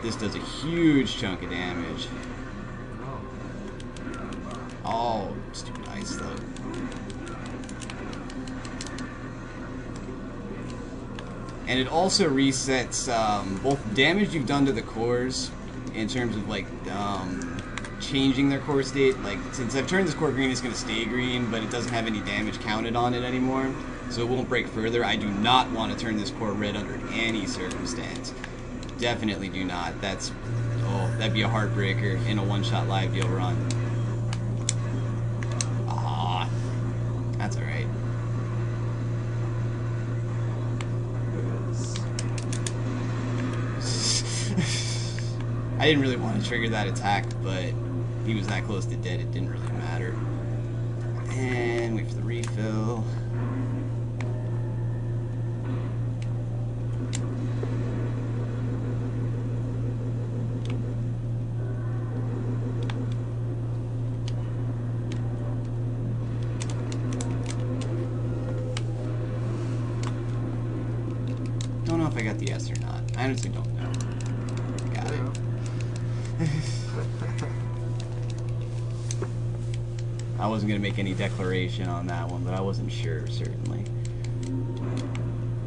this does a huge chunk of damage. Oh, stupid ice though. And it also resets both damage you've done to the cores in terms of like changing their core state. Like, since I've turned this core green, it's going to stay green, but it doesn't have any damage counted on it anymore, so it won't break further. I do not want to turn this core red under any circumstance. Definitely do not. That's, oh, that'd be a heartbreaker in a one-shot live deal run. Ah, that's alright. I didn't really want to trigger that attack, but he was that close to dead, it didn't really matter. And wait for the refill. Don't know if I got the S or not. I honestly don't know. Got it. I wasn't going to make any declaration on that one, but I wasn't sure, certainly.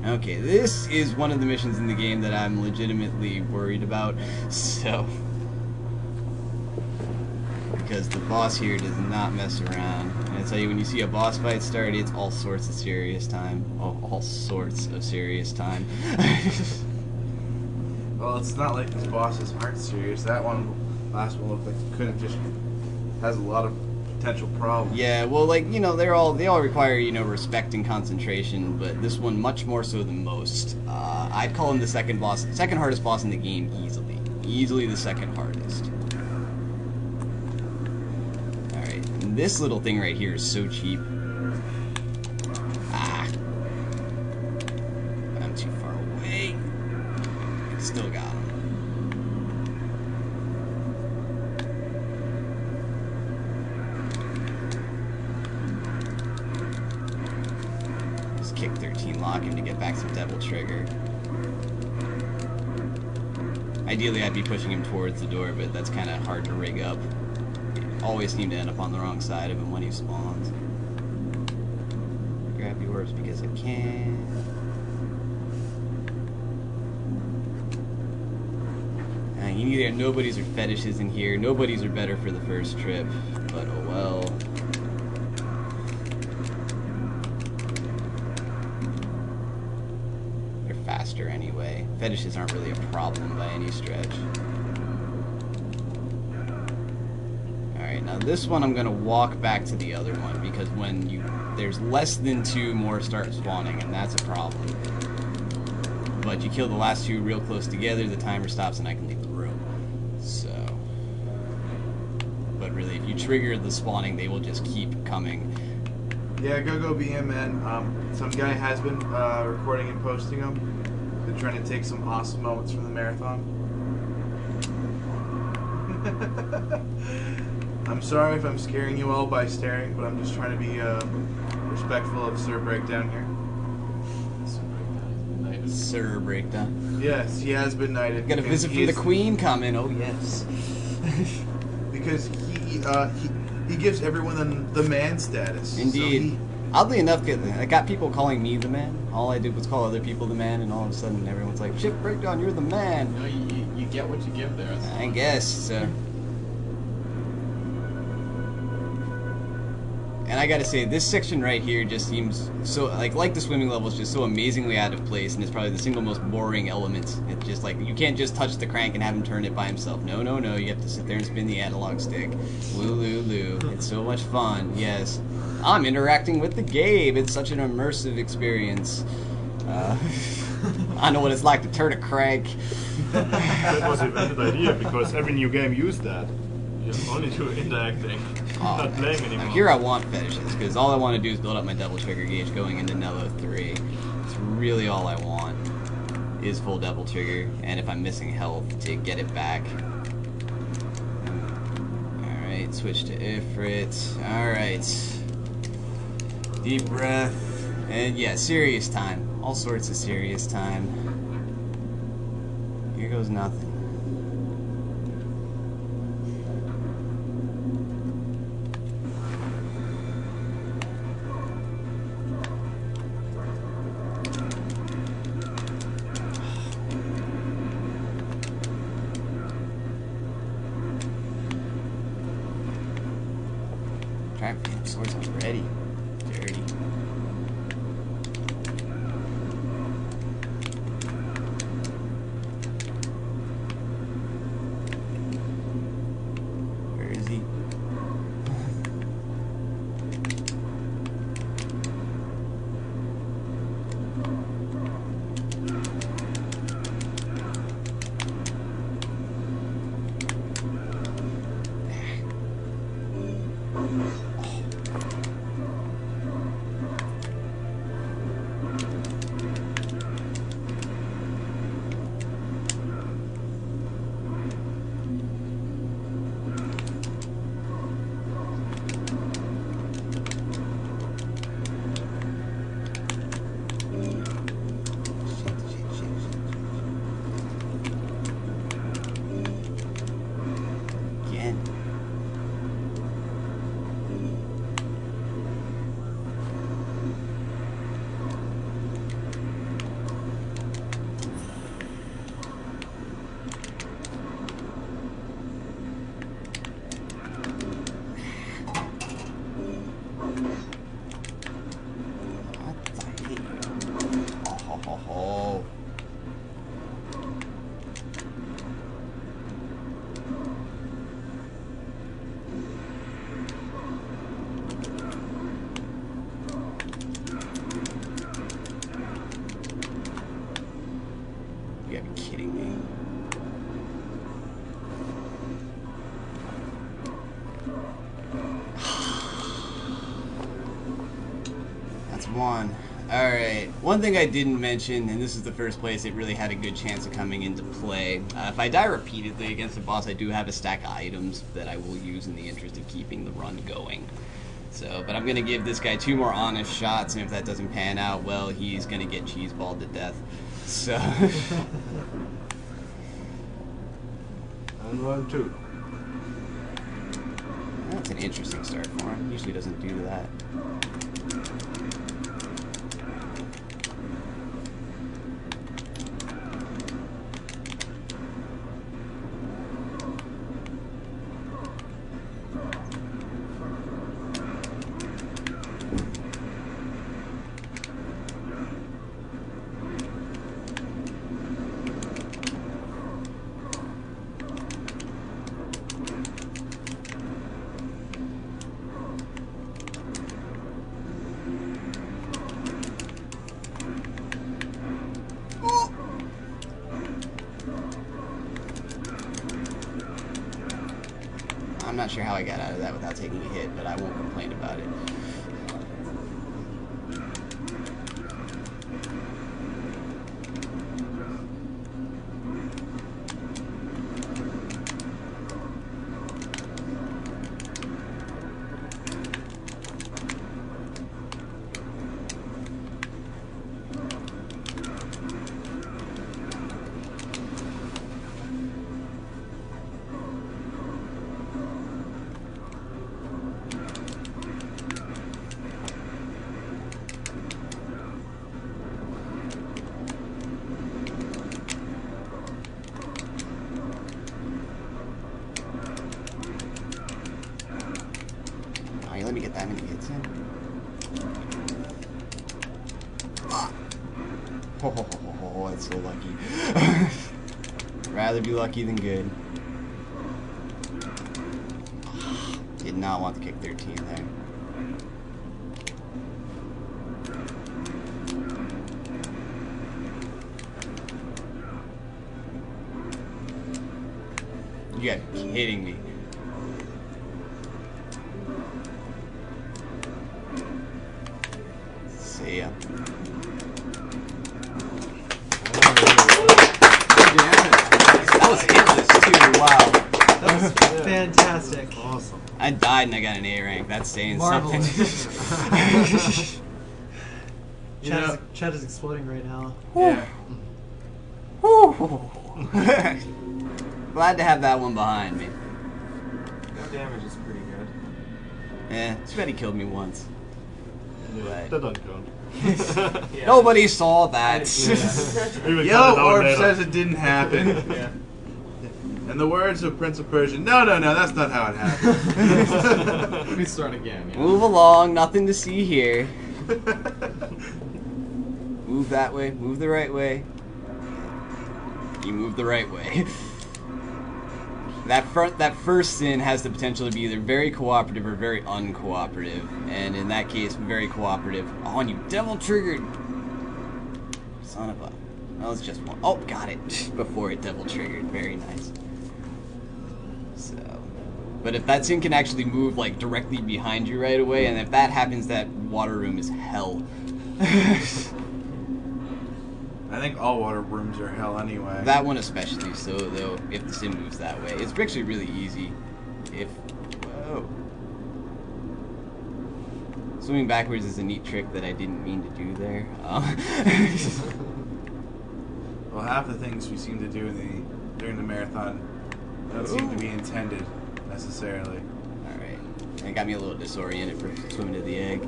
Okay, this is one of the missions in the game that I'm legitimately worried about, so... because the boss here does not mess around. And I tell you, when you see a boss fight start, it's all sorts of serious time. Oh, all sorts of serious time. Well, it's not like these bosses aren't serious. That one, last one, looked like it couldn't just... has a lot of potential problems. Yeah, well, like, you know, they all require, you know, respect and concentration, but this one much more so than most. I'd call him the second hardest boss in the game easily. Easily the second hardest. Alright, and this little thing right here is so cheap. Ah. I'm too far away. Still got him. Kick 13, lock him to get back some Devil Trigger. Ideally, I'd be pushing him towards the door, but that's kind of hard to rig up. I always seem to end up on the wrong side of him when he spawns. Grab the orbs because I can. You need to get nobodies or fetishes in here. Nobodies are better for the first trip, but oh well. Faster anyway. Fetishes aren't really a problem by any stretch. Alright, now this one I'm gonna walk back to the other one because when there's less than 2 more start spawning, and that's a problem. But you kill the last 2 real close together, the timer stops and I can leave the room. So, but really, if you trigger the spawning, they will just keep coming. Yeah, go BM, man. Some guy has been recording and posting them. They're trying to take some awesome moments from the marathon. I'm sorry if I'm scaring you all by staring, but I'm just trying to be respectful of Sir Breakdown here. Sir Breakdown. Yes, he has been knighted. Got a visit from the Queen coming. Oh yes. Because he gives everyone the man status. Indeed. So oddly enough, I got people calling me the man. All I did was call other people the man, and all of a sudden everyone's like, "Ship Breakdown, you're the man." No, you get what you give there. I guess so. And I gotta say, this section right here just seems so, like the swimming level is just so amazingly out of place, and it's probably the single most boring element. It's just like, you can't just touch the crank and have him turn it by himself. No, no, no, you have to sit there and spin the analog stick. Loo. It's so much fun, yes. I'm interacting with the game. It's such an immersive experience. I know what it's like to turn a crank. That was a valid idea, because every new game used that. You're only to interacting, not playing anymore. Now here I want fetishes, because all I want to do is build up my Devil Trigger gauge going into Nello 3. It's really all I want, is full Devil Trigger, and if I'm missing health, to get it back. Alright, switch to Ifrit. Alright. Deep breath. And yeah, serious time. All sorts of serious time. Here goes nothing. Try and get swords already. Dirty. Where is he? You gotta be kidding me. That's one. Alright, one thing I didn't mention, and this is the first place it really had a good chance of coming into play. If I die repeatedly against the boss, I do have a stack of items that I will use in the interest of keeping the run going. So, but I'm going to give this guy 2 more honest shots, and if that doesn't pan out, well, he's going to get cheeseballed to death. So... And 1, 2. That's an interesting start for him. Usually doesn't do that. I'm not sure how I got out of that without taking a hit, but I won't complain about it. Let me get that many hits in. Ah. Oh, that's so lucky. Rather be lucky than good. Did not want to kick 13 there. You gotta be kidding me. See ya. That was hitless too, wow. That was fantastic. Awesome. I died and I got an A rank. That's saying Marvelous. something. Chat is exploding right now. Yeah. Glad to have that one behind me. That damage is pretty good. Yeah, too bad he killed me once. Yeah, Right. that doesn't count. Yeah. Nobody saw that. We will Yo, cut it out Orb later. says it didn't happen. Yeah. In the words of Prince of Persia, no, that's not how it happened. Let me start again. Yeah. Move along, nothing to see here. Move that way, move the right way. You move the right way. That first sin has the potential to be either very cooperative or very uncooperative. And in that case, very cooperative. Oh, and you devil triggered. Son of a... Oh, it's just one. Oh, got it. Before it devil triggered. Very nice. So... But if that sin can actually move, like, directly behind you right away, and if that happens, that water room is hell. I think all water rooms are hell anyway. That one especially so, though, if the sim moves that way. It's actually really easy. If... Whoa. Swimming backwards is a neat trick that I didn't mean to do there. Well, half the things we seem to do during the marathon don't seem to be intended, necessarily. Alright. It got me a little disoriented for swimming to the egg.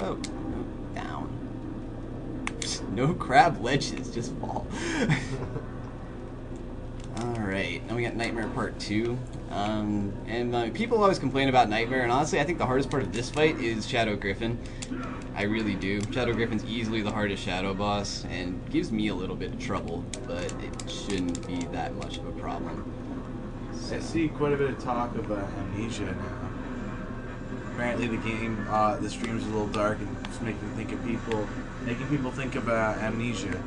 Oh. Down. No crab ledges, just fall. Alright, now we got Nightmare Part 2. People always complain about Nightmare, and honestly, I think the hardest part of this fight is Shadow Griffin. I really do. Shadow Griffin's easily the hardest shadow boss, and gives me a little bit of trouble, but it shouldn't be that much of a problem. I see quite a bit of talk about Amnesia now. Apparently the game, the stream's a little dark and it's making people think about Amnesia.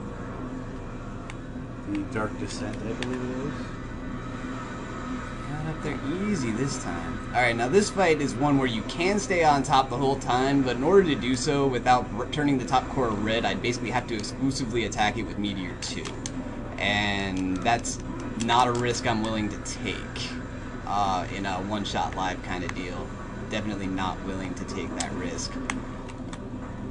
The Dark Descent, I believe it is. Got up there easy this time. Alright, now this fight is one where you can stay on top the whole time, but in order to do so without turning the top core red, I'd basically have to exclusively attack it with Meteor 2. And that's not a risk I'm willing to take in a one-shot live kind of deal. Definitely not willing to take that risk.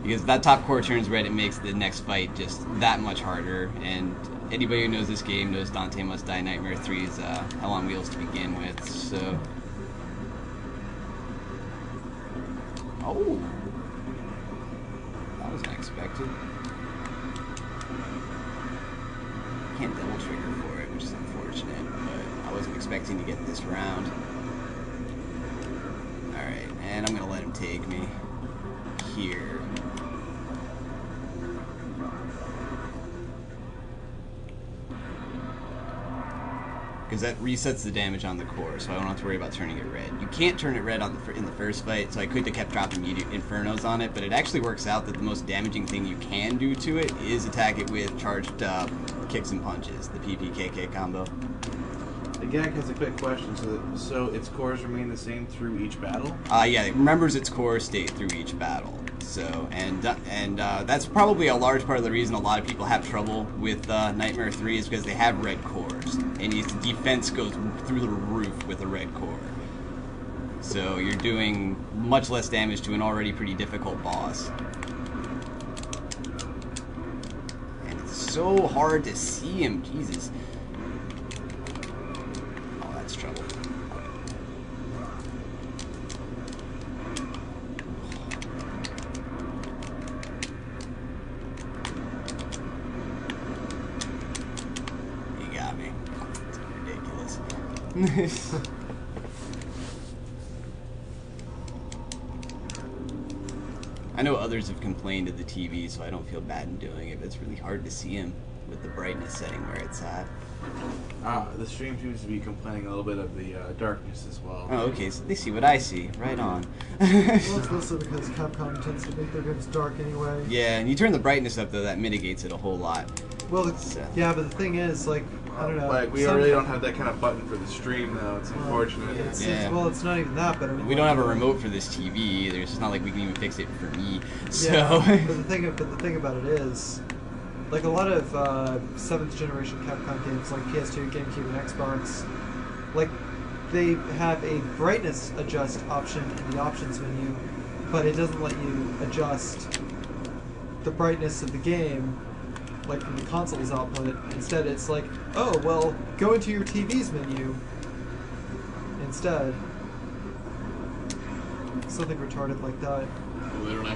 Because if that top core turns red, it makes the next fight just that much harder, and anybody who knows this game knows Dante Must Die Nightmare 3 is hell on wheels to begin with, so... Oh! That was unexpected. Can't double trigger for it, which is unfortunate, but I wasn't expecting to get this round. Alright, and I'm gonna let him take me here. Because that resets the damage on the core, so I don't have to worry about turning it red. You can't turn it red on in the first fight, so I could have kept dropping Infernos on it, but it actually works out that the most damaging thing you can do to it is attack it with charged kicks and punches, the PPKK combo. The Gag has a quick question. So its cores remain the same through each battle? Yeah, it remembers its core state through each battle. So, and that's probably a large part of the reason a lot of people have trouble with Nightmare 3 is because they have red cores, and its defense goes through the roof with a red core. So you're doing much less damage to an already pretty difficult boss. And it's so hard to see him, Jesus. Oh, that's trouble. You got me. It's ridiculous. I know others have complained of the TV, so I don't feel bad in doing it, but it's really hard to see him with the brightness setting where it's at. The stream seems to be complaining a little bit of the darkness as well. Oh, okay, so they see what I see. Right on. Well, it's also because Capcom tends to make their games dark anyway. Yeah, and you turn the brightness up, though, that mitigates it a whole lot. Well, So. yeah, but the thing is, like, I don't know. Like, we really don't have that kind of button for the stream, though. It's unfortunate. Yeah. Well, it's not even that, but I mean, We don't have a remote for this TV either. It's not like we can even fix it for me. So. Yeah, but the thing about it is, like a lot of 7th generation Capcom games, like PS2, GameCube, and Xbox, like they have a brightness adjust option in the options menu, but it doesn't let you adjust the brightness of the game, like from the console's output. Instead, it's like, oh well, go into your TV's menu instead. Something retarded like that. They don't actually